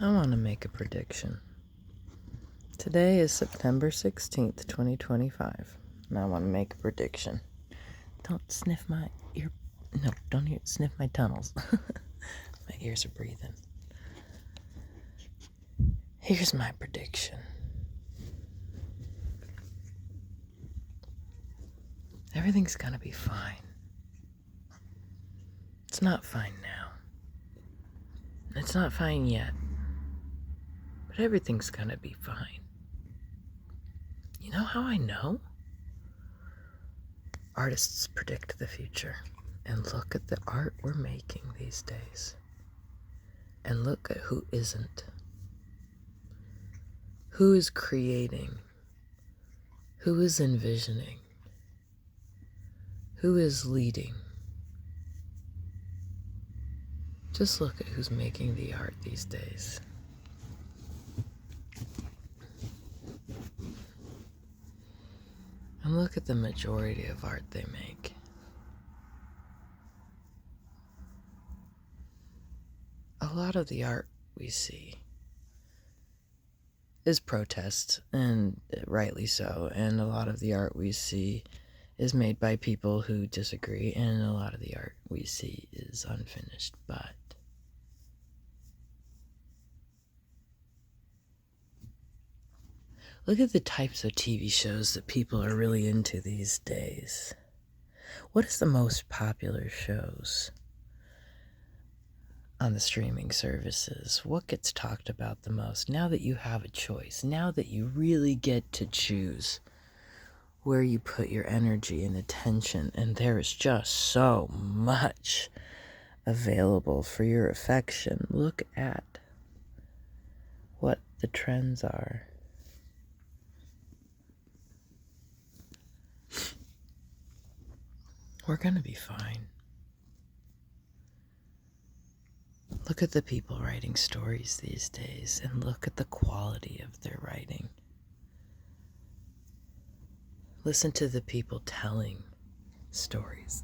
I want to make a prediction. Today is September 16th, 2025, and I want to make a prediction. Don't sniff my ear. No, don't sniff my tunnels. My ears are breathing. Here's my prediction. Everything's gonna be fine. It's not fine now. It's not fine yet. But everything's gonna be fine. You know how I know? Artists predict the future. And look at the art we're making these days. And look at who isn't. Who is creating? Who is envisioning? Who is leading? Just look at who's making the art these days. And look at the majority of art they make. A lot of the art we see is protest, and rightly so, and a lot of the art we see is made by people who disagree, and a lot of the art we see is unfinished, but look at the types of TV shows that people are really into these days. What is the most popular shows on the streaming services? What gets talked about the most? Now that you have a choice, now that you really get to choose where you put your energy and attention, and there is just so much available for your affection. Look at what the trends are. We're gonna be fine. Look at the people writing stories these days, and look at the quality of their writing. Listen to the people telling stories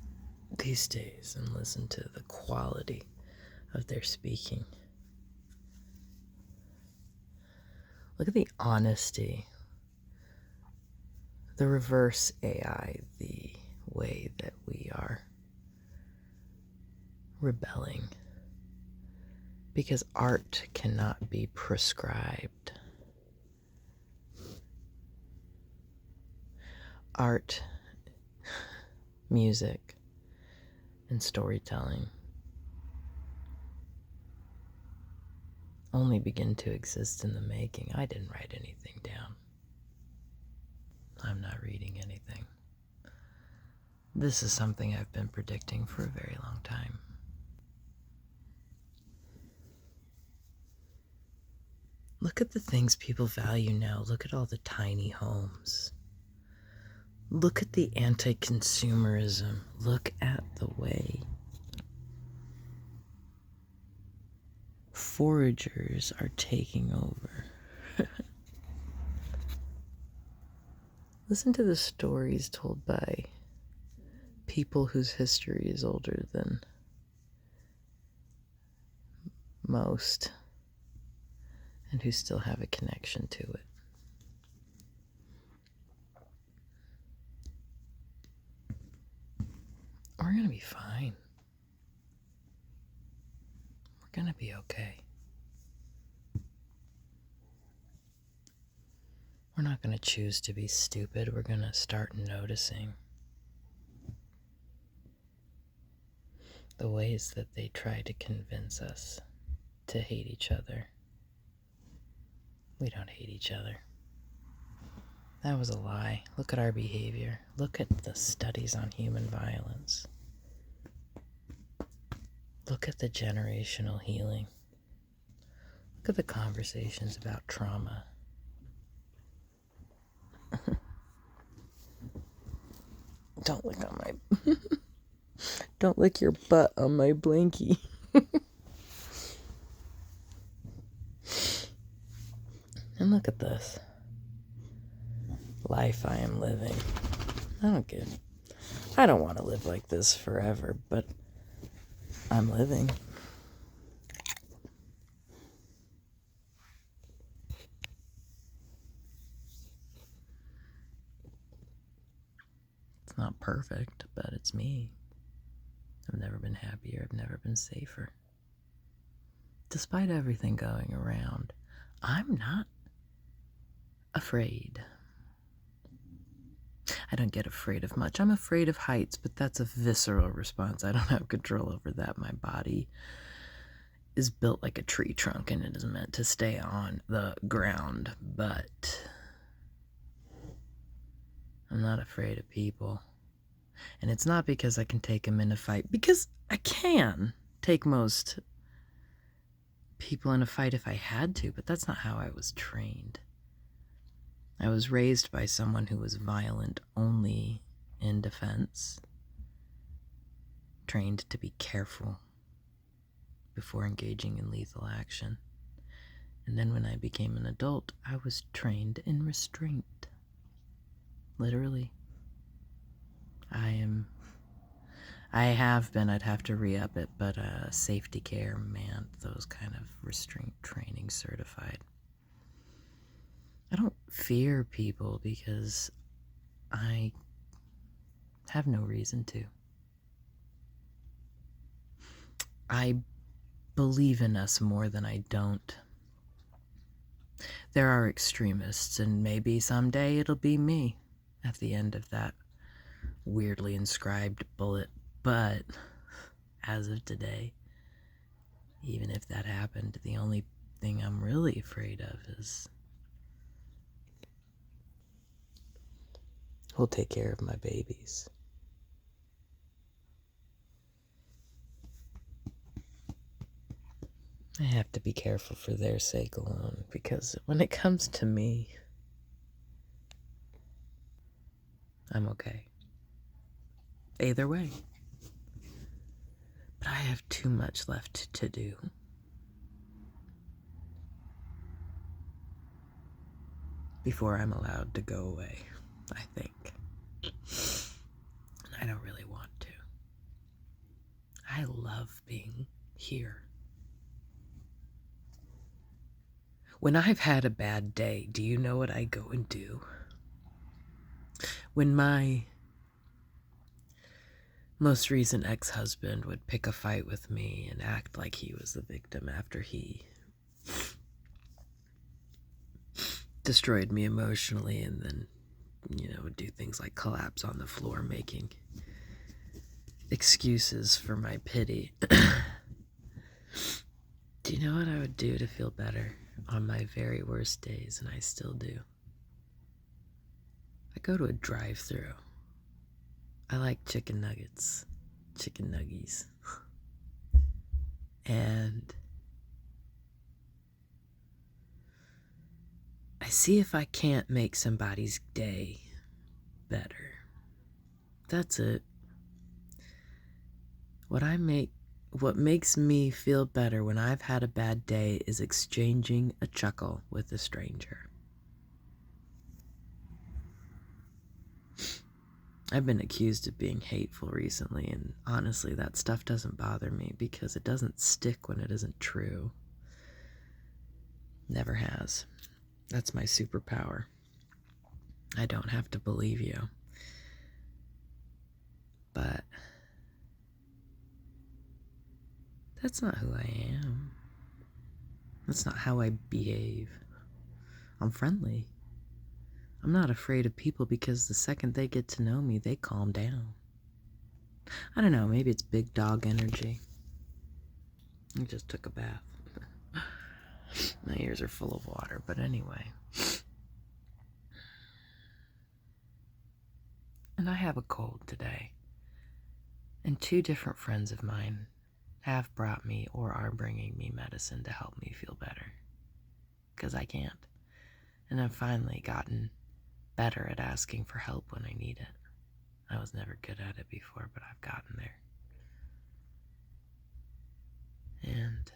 these days, and listen to the quality of their speaking. Look at the honesty, the reverse AI, the way that we are rebelling. Because art cannot be prescribed. Art, music, and storytelling only begin to exist in the making. I didn't write anything down. I'm not reading anything. This is something I've been predicting for a very long time. Look at the things people value now. Look at all the tiny homes. Look at the anti-consumerism. Look at the way foragers are taking over. Listen to the stories told by people whose history is older than most, and who still have a connection to it. We're gonna be fine. We're gonna be okay. We're not gonna choose to be stupid. We're gonna start noticing the ways that they try to convince us to hate each other. We don't hate each other. That was a lie. Look at our behavior. Look at the studies on human violence. Look at the generational healing. Look at the conversations about trauma. Don't lick on my... Don't lick your butt on my blankie. And look at this. Life I am living. I don't want to live like this forever, but I'm living. perfect, but it's me. I've never been happier. I've never been safer. Despite everything going around, I'm not afraid. I don't get afraid of much. I'm afraid of heights, but that's a visceral response. I don't have control over that. My body is built like a tree trunk and it is meant to stay on the ground, but I'm not afraid of people. And it's not because I can take them in a fight, because I can take most people in a fight if I had to, but that's not how I was trained. I was raised by someone who was violent only in defense, trained to be careful before engaging in lethal action. And then when I became an adult, I was trained in restraint. Literally. I'd have to re-up it, but safety care, man, those kind of restraint training certified. I don't fear people because I have no reason to. I believe in us more than I don't. There are extremists, and maybe someday it'll be me at the end of that weirdly inscribed bullet, but as of today, even if that happened, the only thing I'm really afraid of is who'll take care of my babies. I have to be careful for their sake alone, because when it comes to me, I'm okay. Either way. But I have too much left to do. Before I'm allowed to go away, I think. I don't really want to. I love being here. When I've had a bad day, do you know what I go and do? When my most recent ex-husband would pick a fight with me and act like he was the victim after he destroyed me emotionally, and then, would do things like collapse on the floor, making excuses for my pity. Do you know what I would do to feel better on my very worst days, and I still do? I go to a drive-thru. I like chicken nuggets, chicken nuggies. And I see if I can't make somebody's day better. That's it. What makes me feel better when I've had a bad day is exchanging a chuckle with a stranger. I've been accused of being hateful recently, and honestly, that stuff doesn't bother me because it doesn't stick when it isn't true. Never has. That's my superpower. I don't have to believe you. But that's not who I am. That's not how I behave. I'm friendly. I'm not afraid of people because the second they get to know me, they calm down. I don't know, maybe it's big dog energy. I just took a bath. My ears are full of water, but anyway. And I have a cold today. And 2 different friends of mine have brought me or are bringing me medicine to help me feel better. Because I can't. And I've finally gotten better at asking for help when I need it. I was never good at it before, but I've gotten there. And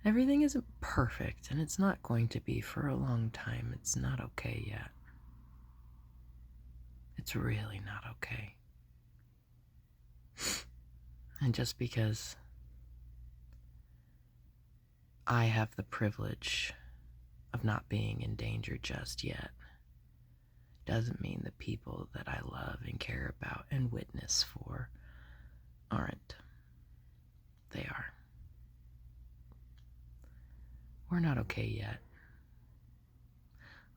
everything isn't perfect, and it's not going to be for a long time. It's not okay yet. It's really not okay. And just because I have the privilege of not being in danger just yet doesn't mean the people that I love and care about and witness for aren't. They are. We're not okay yet.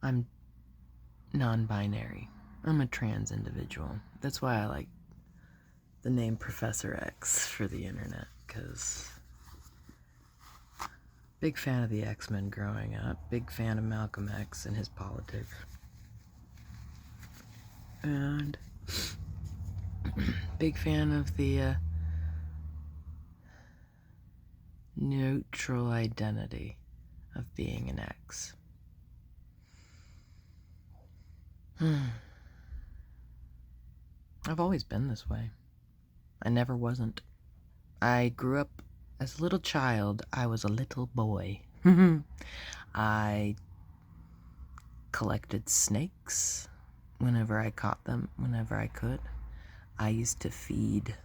I'm non-binary. I'm a trans individual. That's why I like the name Professor X for the internet, because big fan of the X-Men growing up, big fan of Malcolm X and his politics, and big fan of the neutral identity of being an X. I've always been this way. I never wasn't. I grew up as a little child. I was a little boy. I collected snakes whenever I caught them, whenever I could. I used to feed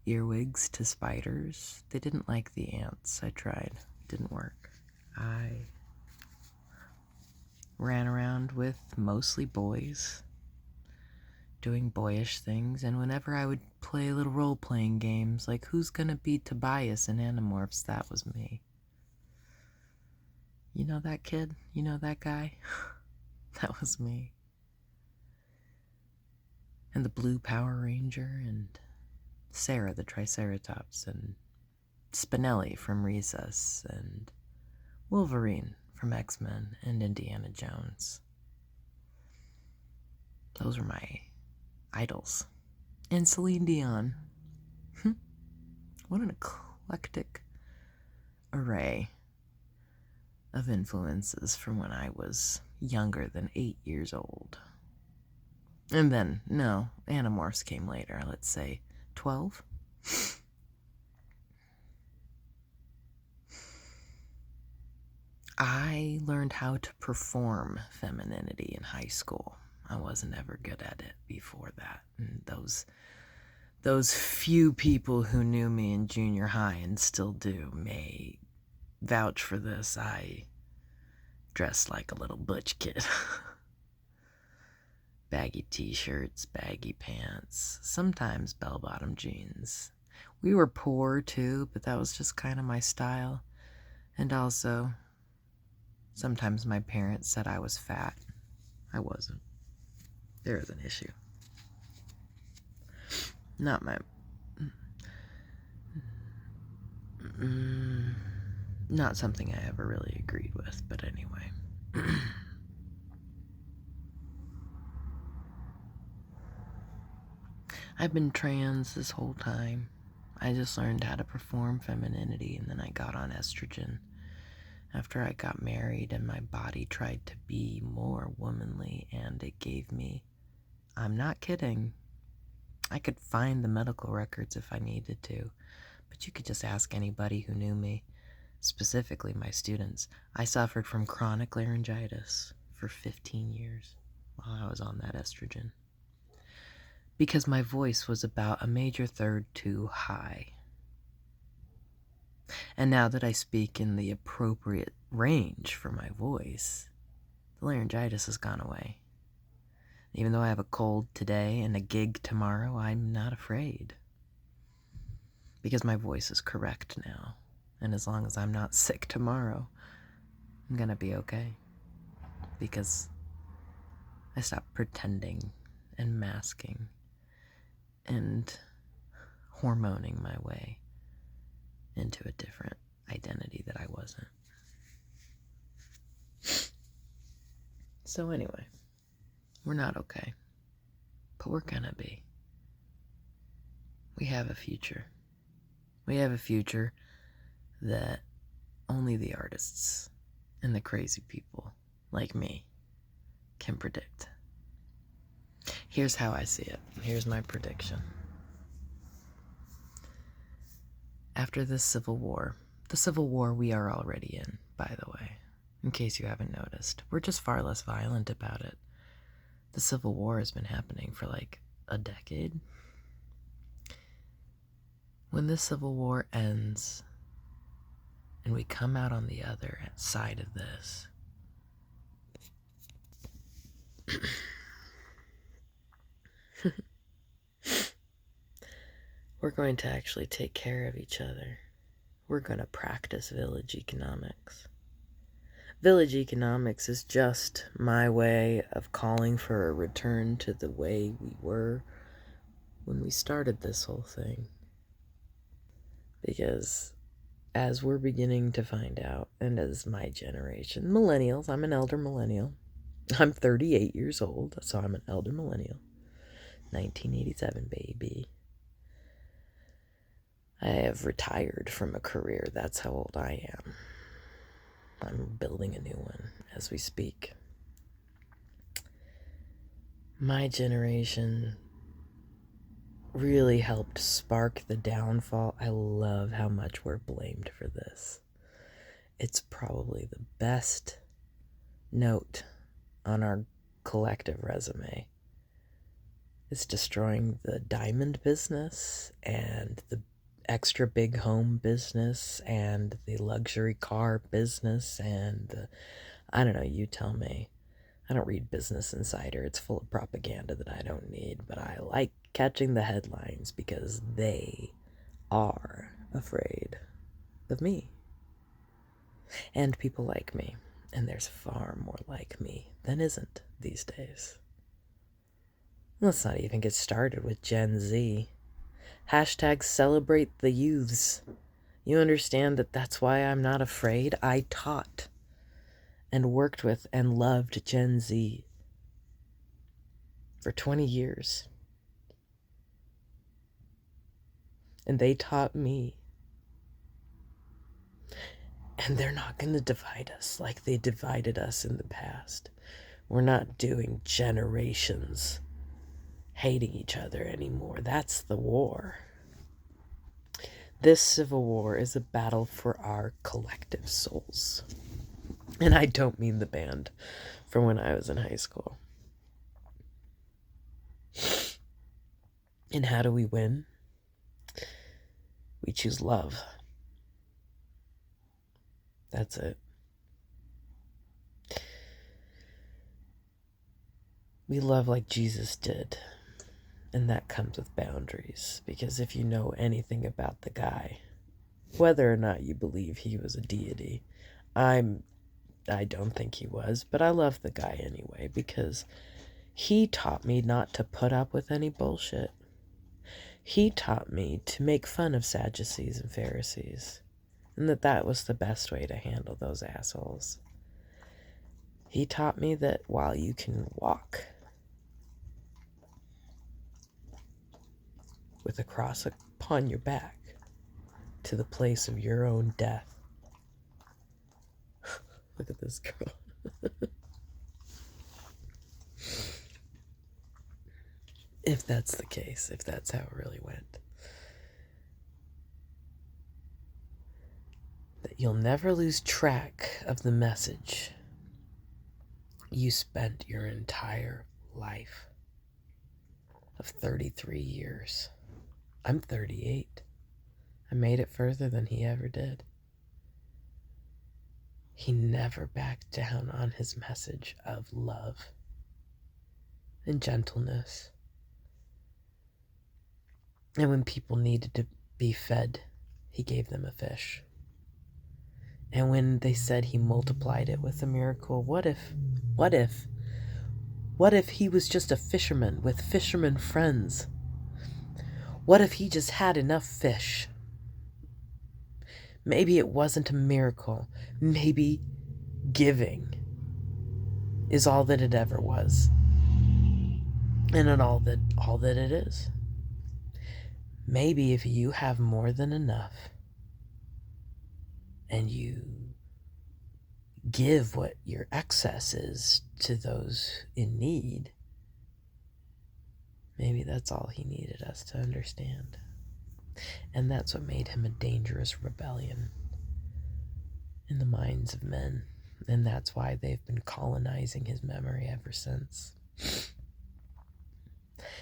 earwigs to spiders. They didn't like the ants. I tried. It didn't work. I ran around with mostly boys, doing boyish things, and whenever I would play little role-playing games, like who's gonna be Tobias in Animorphs, that was me. You know that kid? You know that guy? That was me. And the Blue Power Ranger, and Sarah the Triceratops, and Spinelli from Recess, and Wolverine from X-Men, and Indiana Jones. Those were my idols. And Celine Dion. What an eclectic array of influences from when I was younger than 8 years old. And then, no, Animorphs came later, let's say 12. I learned how to perform femininity in high school. I wasn't ever good at it before that. And those few people who knew me in junior high and still do may vouch for this. I dressed like a little butch kid. Baggy t-shirts, baggy pants, sometimes bell-bottom jeans. We were poor too, but that was just kind of my style. And also, sometimes my parents said I was fat. I wasn't. There is an issue. Not something I ever really agreed with, but anyway. I've been trans this whole time. I just learned how to perform femininity, and then I got on estrogen after I got married, and my body tried to be more womanly, and it gave me, I'm not kidding, I could find the medical records if I needed to, but you could just ask anybody who knew me, specifically my students. I suffered from chronic laryngitis for 15 years while I was on that estrogen, because my voice was about a major third too high. And now that I speak in the appropriate range for my voice, the laryngitis has gone away. Even though I have a cold today and a gig tomorrow, I'm not afraid. Because my voice is correct now. And as long as I'm not sick tomorrow, I'm gonna be okay. Because I stopped pretending and masking and hormoning my way into a different identity that I wasn't. So anyway, we're not okay, but we're gonna be. We have a future. We have a future that only the artists and the crazy people like me can predict. Here's how I see it. Here's my prediction. After this civil war, the civil war we are already in, by the way, in case you haven't noticed, we're just far less violent about it. The civil war has been happening for like a decade. When this civil war ends and we come out on the other side of this, We're going to actually take care of each other. We're going to practice village economics. Village economics is just my way of calling for a return to the way we were when we started this whole thing. Because as we're beginning to find out, and as my generation, millennials, I'm an elder millennial. I'm 38 years old, so I'm an elder millennial. 1987, baby. I have retired from a career. That's how old I am. I'm building a new one as we speak. My generation really helped spark the downfall. I love how much we're blamed for this. It's probably the best note on our collective resume. It's destroying the diamond business and the extra big home business and the luxury car business and the, I don't know, you tell me. I don't read Business Insider. It's full of propaganda that I don't need, but I like catching the headlines because they are afraid of me and people like me. And there's far more like me than isn't these days. Let's not even get started with Gen Z. Hashtag celebrate the youths. You understand that that's why I'm not afraid? I taught and worked with and loved Gen Z for 20 years. And they taught me. And they're not going to divide us like they divided us in the past. We're not doing generations hating each other anymore. That's the war. This civil war is a battle for our collective souls. And I don't mean the band from when I was in high school. And how do we win? We choose love. That's it. We love like Jesus did. And that comes with boundaries. Because if you know anything about the guy, whether or not you believe he was a deity, I don't think he was, but I love the guy anyway because he taught me not to put up with any bullshit. He taught me to make fun of Sadducees and Pharisees, and that was the best way to handle those assholes. He taught me that while you can walk with a cross upon your back to the place of your own death. Look at this girl. If that's the case, if that's how it really went. That you'll never lose track of the message you spent your entire life of 33 years. I'm 38. I made it further than he ever did. He never backed down on his message of love and gentleness. And when people needed to be fed, he gave them a fish. And when they said he multiplied it with a miracle, what if he was just a fisherman with fisherman friends? What if he just had enough fish? Maybe it wasn't a miracle. Maybe giving is all that it ever was. And all that it is. Maybe if you have more than enough and you give what your excess is to those in need, maybe that's all he needed us to understand. And that's what made him a dangerous rebellion in the minds of men. And that's why they've been colonizing his memory ever since.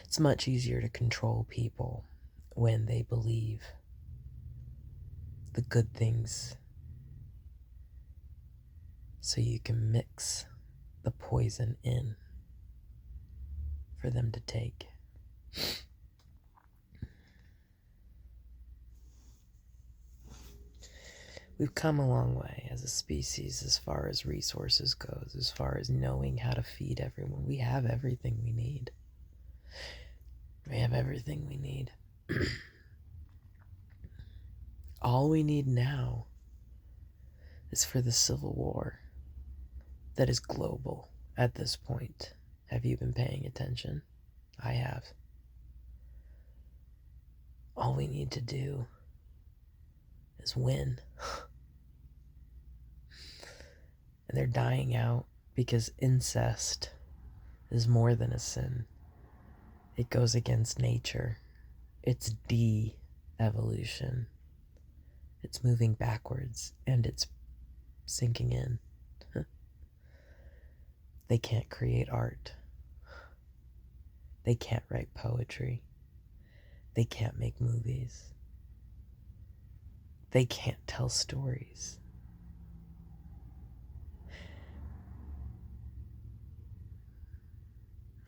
It's much easier to control people when they believe the good things so you can mix the poison in for them to take. We've come a long way as a species as far as resources goes, as far as knowing how to feed everyone. We have everything we need. We have everything we need. All we need now is for the Civil War that is global at this point. Have you been paying attention? I have. All we need to do is win. And they're dying out because incest is more than a sin. It goes against nature. It's de-evolution. It's moving backwards, and it's sinking in. They can't create art. They can't write poetry. They can't make movies. They can't tell stories.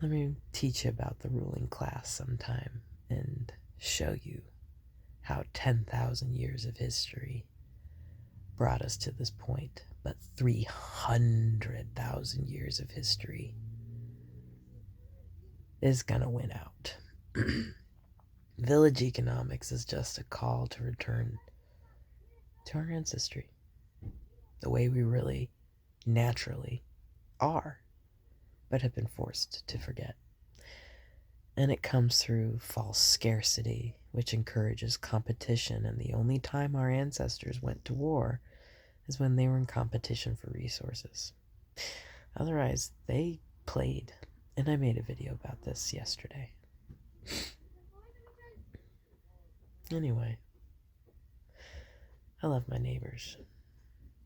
Let me teach you about the ruling class sometime and show you how 10,000 years of history brought us to this point, but 300,000 years of history is gonna win out. Village economics is just a call to return to our ancestry, the way we really naturally are, but have been forced to forget. And it comes through false scarcity, which encourages competition, and the only time our ancestors went to war is when they were in competition for resources. Otherwise, they played, and I made a video about this yesterday. Anyway, I love my neighbors.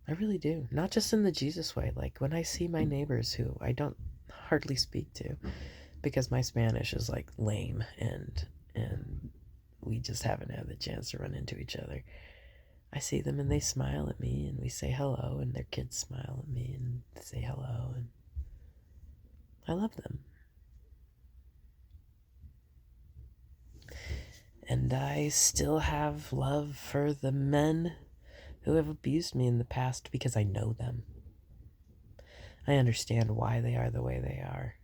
I really do. Not just in the Jesus way. Like when I see my neighbors who I don't hardly speak to because my Spanish is like lame and we just haven't had the chance to run into each other. I see them and they smile at me and we say hello, and their kids smile at me and say hello, and I love them. And I still have love for the men who have abused me in the past because I know them. I understand why they are the way they are.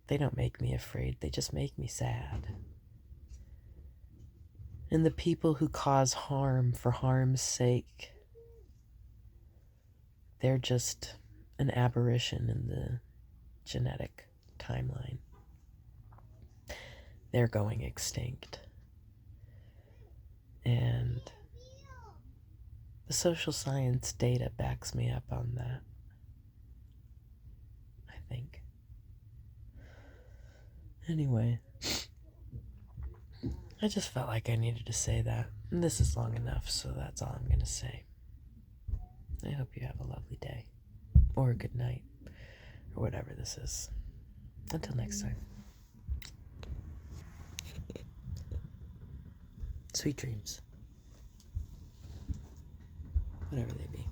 They don't make me afraid, they just make me sad. And the people who cause harm for harm's sake, they're just an aberration in the genetic timeline. They're going extinct. And the social science data backs me up on that, I think. Anyway, I just felt like I needed to say that. And this is long enough, so that's all I'm going to say. I hope you have a lovely day, or a good night, or whatever this is. Until next time. Sweet dreams. Whatever they be.